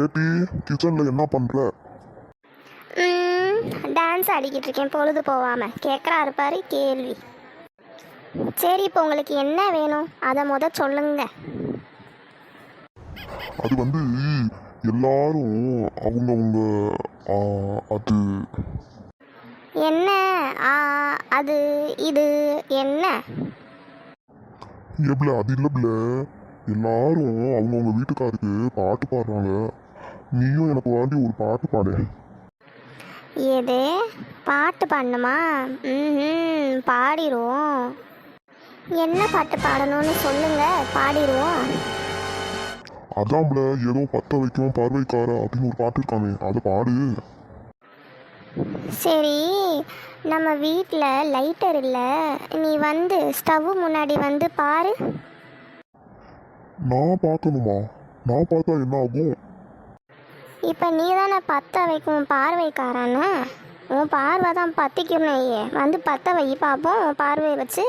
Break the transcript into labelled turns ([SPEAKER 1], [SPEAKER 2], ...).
[SPEAKER 1] ஏட்டி கிச்சன்ல என்ன பண்ற?
[SPEAKER 2] டான்ஸ் ஆடிக்கிட்டு இருக்கேன் பொழுது போகாமல். கேட்குறாரு பாரு கேள்வி. சரி, இப்போ உங்களுக்கு என்ன வேணும் அதை சொல்லுங்க.
[SPEAKER 1] அது வந்து எல்லாரும் அவங்கவுங்க அது
[SPEAKER 2] என்ன? அது இது என்ன?
[SPEAKER 1] எவ்வளோ அது இல்லைப்ல, எல்லாரும் அவங்கவுங்க வீட்டுக்காருக்கு பாட்டு பாடுறாங்க. நீயும் எனக்கு வாண்டி ஒரு பாட்டு பாடு.
[SPEAKER 2] எது? பாட்டு பாடணுமா? பாடிடுவோம். என்ன பாட்டு பாடணும்னு சொல்லுங்க, பாடிடுவோம்.
[SPEAKER 1] அதான்ல ஏதோ பத்த வைக்கும் பார்வைக்காரா அப்படின்னு ஒரு பாட்டு இருக்காமே, அதை பாடு.
[SPEAKER 2] சரி, நம்ம வீட்டில் லைட்டர் இல்லை, நீ வந்து ஸ்டவ் முன்னாடி வந்து பாரு.
[SPEAKER 1] நான் பார்க்கணுமா? நான் பார்த்தா என்ன ஆகும்?
[SPEAKER 2] இப்போ நீ தானே பற்ற வைக்கும் பார்வைக்காரன்னு. உன் பார்வை தான் பற்றிக்கணும். வந்து பற்ற வை பார்ப்போம், உன் பார்வையை வச்சு.